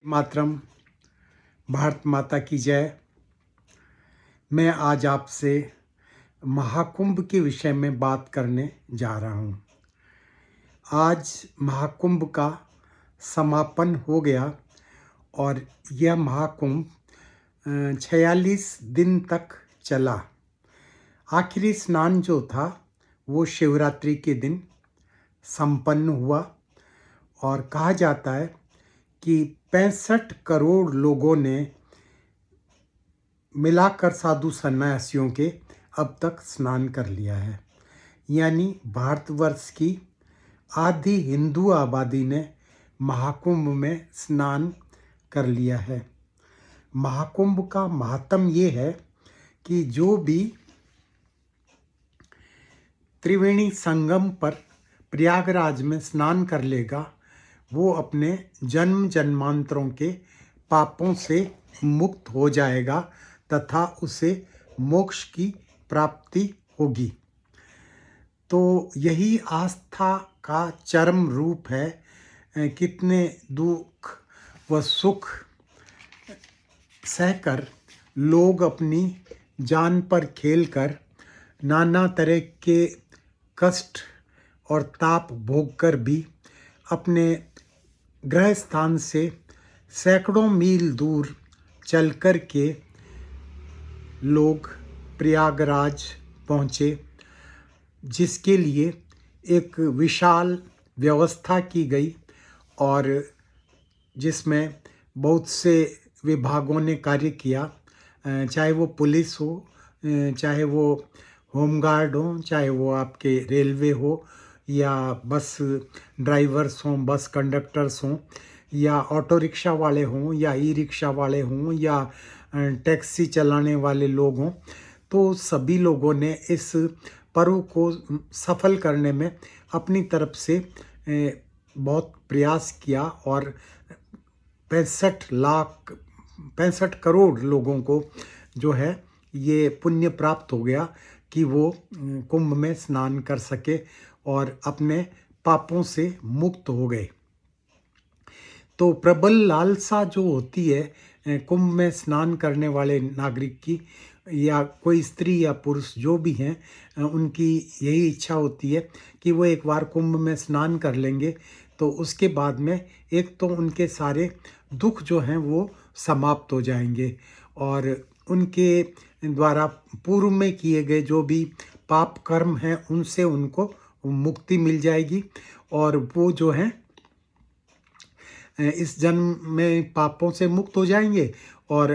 मातरम। भारत माता की जय। मैं आज आपसे महाकुंभ के विषय में बात करने जा रहा हूँ। आज महाकुंभ का समापन हो गया और यह महाकुंभ 46 दिन तक चला। आखिरी स्नान जो था वो शिवरात्रि के दिन संपन्न हुआ और कहा जाता है कि 65 करोड़ लोगों ने मिलाकर साधु सन्यासियों के अब तक स्नान कर लिया है। यानी भारतवर्ष की आधी हिंदू आबादी ने महाकुंभ में स्नान कर लिया है। महाकुंभ का महात्म ये है कि जो भी त्रिवेणी संगम पर प्रयागराज में स्नान कर लेगा वो अपने जन्म जन्मांतरों के पापों से मुक्त हो जाएगा तथा उसे मोक्ष की प्राप्ति होगी। तो यही आस्था का चरम रूप है। कितने दुख व सुख सहकर लोग अपनी जान पर खेलकर नाना तरह के कष्ट और ताप भोगकर भी अपने गृह स्थान से सैकड़ों मील दूर चल कर के लोग प्रयागराज पहुँचे, जिसके लिए एक विशाल व्यवस्था की गई और जिसमें बहुत से विभागों ने कार्य किया। चाहे वो पुलिस हो, चाहे वो होमगार्ड हो, चाहे वो आपके रेलवे हो या बस ड्राइवर्स हों, बस कंडक्टर्स हों या ऑटो रिक्शा वाले हों या ई रिक्शा वाले हों या टैक्सी चलाने वाले लोग हों, तो सभी लोगों ने इस पर्व को सफल करने में अपनी तरफ से बहुत प्रयास किया और 65 करोड़ लोगों को जो है ये पुण्य प्राप्त हो गया कि वो कुंभ में स्नान कर सके और अपने पापों से मुक्त हो गए। तो प्रबल लालसा जो होती है कुंभ में स्नान करने वाले नागरिक की, या कोई स्त्री या पुरुष जो भी हैं, उनकी यही इच्छा होती है कि वो एक बार कुंभ में स्नान कर लेंगे तो उसके बाद में एक तो उनके सारे दुख जो हैं वो समाप्त हो जाएंगे और उनके द्वारा पूर्व में किए गए जो भी पाप कर्म हैं उनसे उनको मुक्ति मिल जाएगी और वो जो हैं इस जन्म में पापों से मुक्त हो जाएंगे और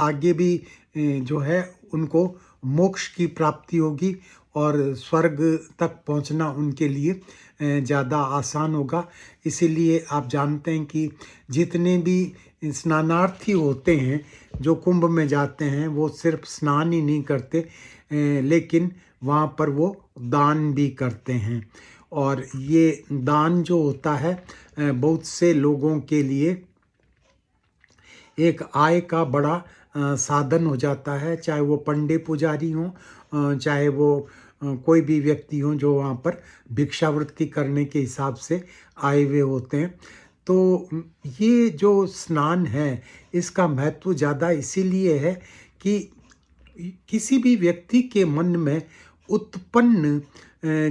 आगे भी जो है उनको मोक्ष की प्राप्ति होगी और स्वर्ग तक पहुंचना उनके लिए ज़्यादा आसान होगा। इसीलिए आप जानते हैं कि जितने भी स्नानार्थी होते हैं जो कुंभ में जाते हैं वो सिर्फ स्नान ही नहीं करते लेकिन वहाँ पर वो दान भी करते हैं और ये दान जो होता है बहुत से लोगों के लिए एक आय का बड़ा साधन हो जाता है। चाहे वो पंडे पुजारी हों, चाहे वो कोई भी व्यक्ति हों जो वहाँ पर भिक्षावृत्ति करने के हिसाब से आए हुए होते हैं। तो ये जो स्नान है इसका महत्व ज़्यादा इसीलिए है कि किसी भी व्यक्ति के मन में उत्पन्न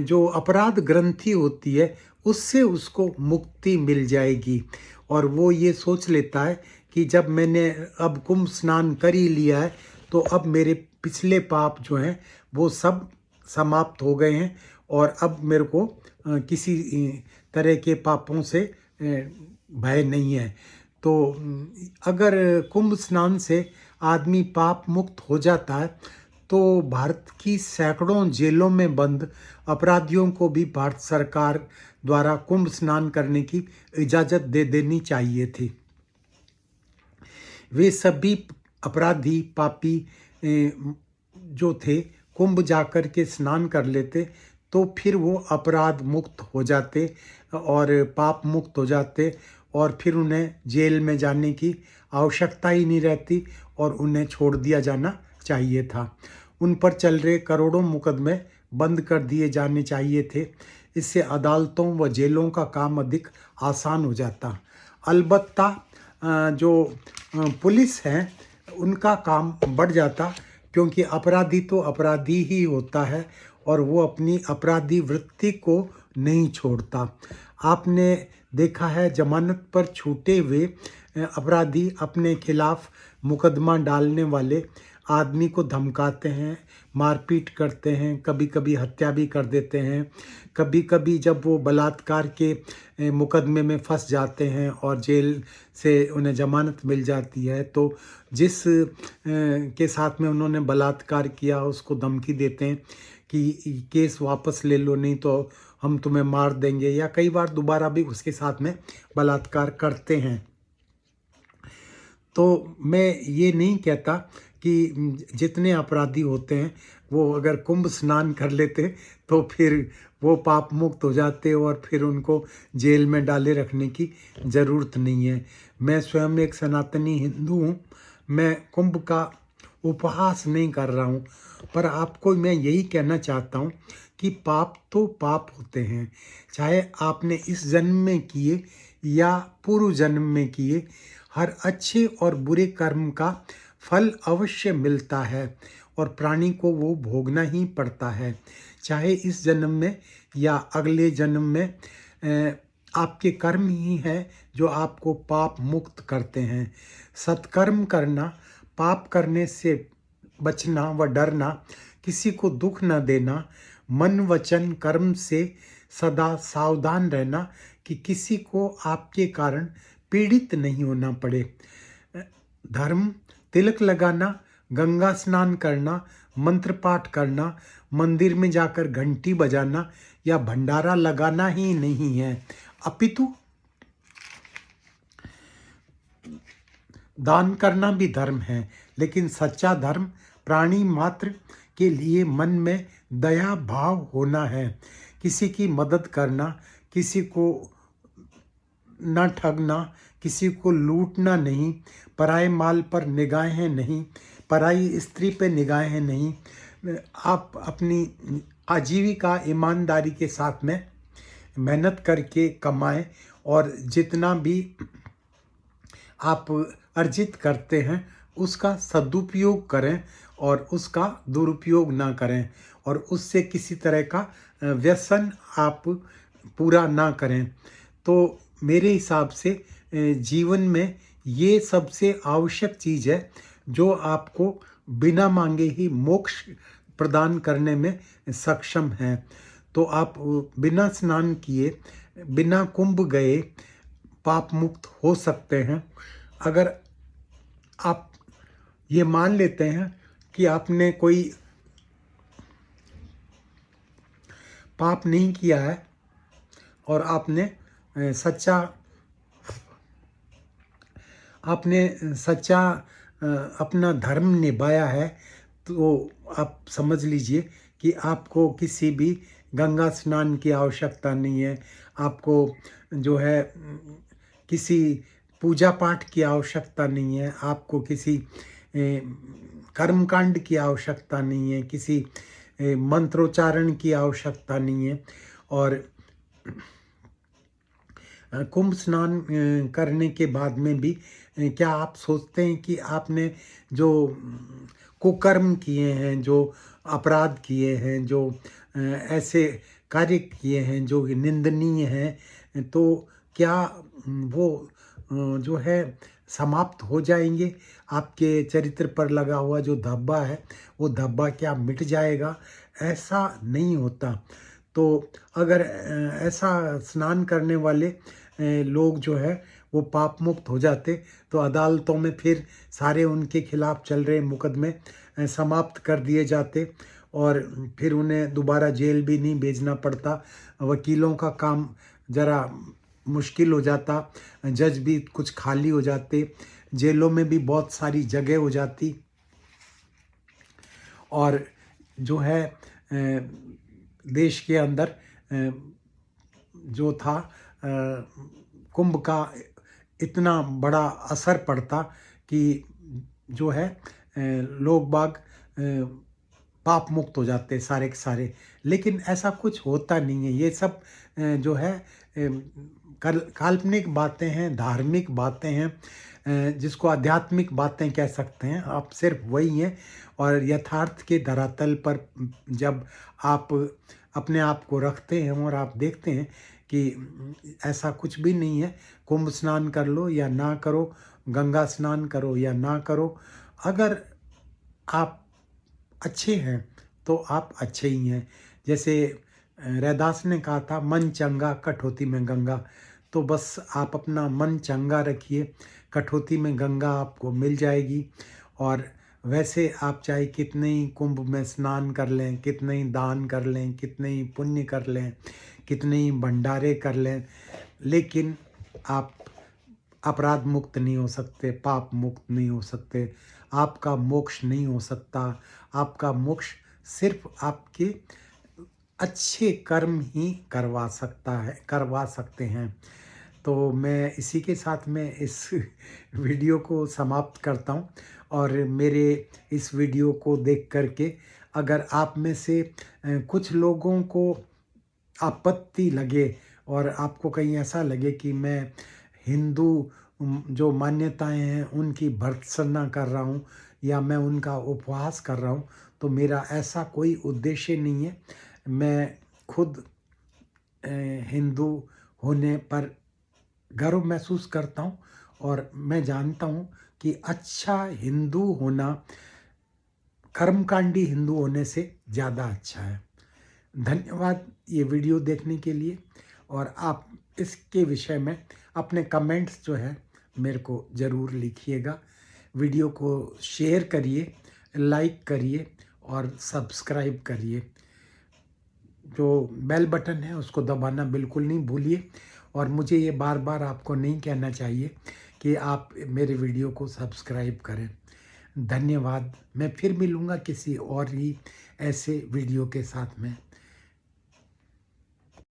जो अपराध ग्रंथि होती है उससे उसको मुक्ति मिल जाएगी और वो ये सोच लेता है कि जब मैंने अब कुंभ स्नान कर ही लिया है तो अब मेरे पिछले पाप जो हैं वो सब समाप्त हो गए हैं और अब मेरे को किसी तरह के पापों से भय नहीं है। तो अगर कुंभ स्नान से आदमी पाप मुक्त हो जाता है तो भारत की सैकड़ों जेलों में बंद अपराधियों को भी भारत सरकार द्वारा कुंभ स्नान करने की इजाज़त दे देनी चाहिए थी। वे सभी अपराधी पापी जो थे कुंभ जाकर के स्नान कर लेते तो फिर वो अपराध मुक्त हो जाते और पाप मुक्त हो जाते और फिर उन्हें जेल में जाने की आवश्यकता ही नहीं रहती और उन्हें छोड़ दिया जाना चाहिए था। उन पर चल रहे करोड़ों मुकदमे बंद कर दिए जाने चाहिए थे। इससे अदालतों व जेलों का काम अधिक आसान हो जाता। अलबत्ता जो पुलिस हैं उनका काम बढ़ जाता, क्योंकि अपराधी तो अपराधी ही होता है और वो अपनी अपराधी वृत्ति को नहीं छोड़ता। आपने देखा है जमानत पर छूटे हुए अपराधी अपने खिलाफ मुकदमा डालने वाले आदमी को धमकाते हैं, मारपीट करते हैं, कभी कभी हत्या भी कर देते हैं। कभी कभी जब वो बलात्कार के मुकदमे में फंस जाते हैं और जेल से उन्हें जमानत मिल जाती है, तो जिस के साथ में उन्होंने बलात्कार किया उसको धमकी देते हैं कि केस वापस ले लो, नहीं तो हम तुम्हें मार देंगे, या कई बार दोबारा भी उसके साथ में बलात्कार करते हैं। तो मैं ये नहीं कहता कि जितने अपराधी होते हैं वो अगर कुंभ स्नान कर लेते तो फिर वो पाप मुक्त हो जाते और फिर उनको जेल में डाले रखने की ज़रूरत नहीं है। मैं स्वयं एक सनातनी हिंदू हूँ, मैं कुंभ का उपहास नहीं कर रहा हूँ, पर आपको मैं यही कहना चाहता हूँ कि पाप तो पाप होते हैं, चाहे आपने इस जन्म में किए या पूर्व जन्म में किए, हर अच्छे और बुरे कर्म का फल अवश्य मिलता है और प्राणी को वो भोगना ही पड़ता है, चाहे इस जन्म में या अगले जन्म में। आपके कर्म ही हैं जो आपको पाप मुक्त करते हैं। सत्कर्म करना, पाप करने से बचना व डरना, किसी को दुख न देना, मन वचन कर्म से सदा सावधान रहना कि किसी को आपके कारण पीड़ित नहीं होना पड़े। धर्म, तिलक लगाना, गंगा स्नान करना, मंत्र पाठ करना, मंदिर में जाकर घंटी बजाना या भंडारा लगाना ही नहीं है, अपितु दान करना भी धर्म है। लेकिन सच्चा धर्म प्राणी मात्र के लिए मन में दया भाव होना है, किसी की मदद करना, किसी को न ठगना, किसी को लूटना नहीं, पराये माल पर निगाहें नहीं, पराई स्त्री पे निगाहें नहीं। आप अपनी आजीविका ईमानदारी के साथ में मेहनत करके कमाएं और जितना भी आप अर्जित करते हैं उसका सदुपयोग करें और उसका दुरुपयोग ना करें, और उससे किसी तरह का व्यसन आप पूरा ना करें। तो मेरे हिसाब से जीवन में ये सबसे आवश्यक चीज़ है जो आपको बिना मांगे ही मोक्ष प्रदान करने में सक्षम है। तो आप बिना स्नान किए, बिना कुंभ गए पाप मुक्त हो सकते हैं। अगर आप ये मान लेते हैं कि आपने कोई पाप नहीं किया है और आपने सच्चा अपना धर्म निभाया है, तो आप समझ लीजिए कि आपको किसी भी गंगा स्नान की आवश्यकता नहीं है, आपको जो है किसी पूजा पाठ की आवश्यकता नहीं है, आपको किसी कर्मकांड की आवश्यकता नहीं है, किसी मंत्रोच्चारण की आवश्यकता नहीं है। और कुंभ स्नान करने के बाद में भी क्या आप सोचते हैं कि आपने जो कुकर्म किए हैं, जो अपराध किए हैं, जो ऐसे कार्य किए हैं जो निंदनीय हैं, तो क्या वो जो है समाप्त हो जाएंगे? आपके चरित्र पर लगा हुआ जो धब्बा है वो धब्बा क्या मिट जाएगा? ऐसा नहीं होता। तो अगर ऐसा स्नान करने वाले लोग जो है वो पाप मुक्त हो जाते तो अदालतों में फिर सारे उनके खिलाफ चल रहे मुकदमे समाप्त कर दिए जाते और फिर उन्हें दोबारा जेल भी नहीं भेजना पड़ता, वकीलों का काम ज़रा मुश्किल हो जाता, जज भी कुछ खाली हो जाते, जेलों में भी बहुत सारी जगह हो जाती, और जो है देश के अंदर जो था कुंभ का इतना बड़ा असर पड़ता कि जो है लोग बाग पाप मुक्त हो जाते हैं सारे के सारे। लेकिन ऐसा कुछ होता नहीं है। ये सब जो है काल्पनिक बातें हैं, धार्मिक बातें हैं, जिसको आध्यात्मिक बातें कह सकते हैं आप, सिर्फ वही हैं। और यथार्थ के धरातल पर जब आप अपने आप को रखते हैं और आप देखते हैं कि ऐसा कुछ भी नहीं है, कुंभ स्नान कर लो या ना करो, गंगा स्नान करो या ना करो, अगर आप अच्छे हैं तो आप अच्छे ही हैं। जैसे रैदास ने कहा था, मन चंगा कठौती में गंगा। तो बस आप अपना मन चंगा रखिए, कठौती में गंगा आपको मिल जाएगी। और वैसे आप चाहे कितने ही कुंभ में स्नान कर लें, कितने ही दान कर लें, कितने ही पुण्य कर लें, कितने ही भंडारे कर लें, लेकिन आप अपराध मुक्त नहीं हो सकते, पाप मुक्त नहीं हो सकते, आपका मोक्ष नहीं हो सकता। आपका मोक्ष सिर्फ आपके अच्छे कर्म ही करवा सकते हैं। तो मैं इसी के साथ में इस वीडियो को समाप्त करता हूँ। और मेरे इस वीडियो को देख करके अगर आप में से कुछ लोगों को आपत्ति लगे और आपको कहीं ऐसा लगे कि मैं हिंदू जो मान्यताएं हैं उनकी भर्त्सना कर रहा हूँ या मैं उनका उपहास कर रहा हूँ, तो मेरा ऐसा कोई उद्देश्य नहीं है। मैं खुद हिंदू होने पर गर्व महसूस करता हूँ और मैं जानता हूँ कि अच्छा हिंदू होना कर्मकांडी हिंदू होने से ज़्यादा अच्छा है। धन्यवाद ये वीडियो देखने के लिए। और आप इसके विषय में अपने कमेंट्स जो है मेरे को ज़रूर लिखिएगा। वीडियो को शेयर करिए, लाइक करिए और सब्सक्राइब करिए। जो बेल बटन है उसको दबाना बिल्कुल नहीं भूलिए। और मुझे ये बार बार आपको नहीं कहना चाहिए कि आप मेरे वीडियो को सब्सक्राइब करें। धन्यवाद। मैं फिर मिलूँगा किसी और ही ऐसे वीडियो के साथ में।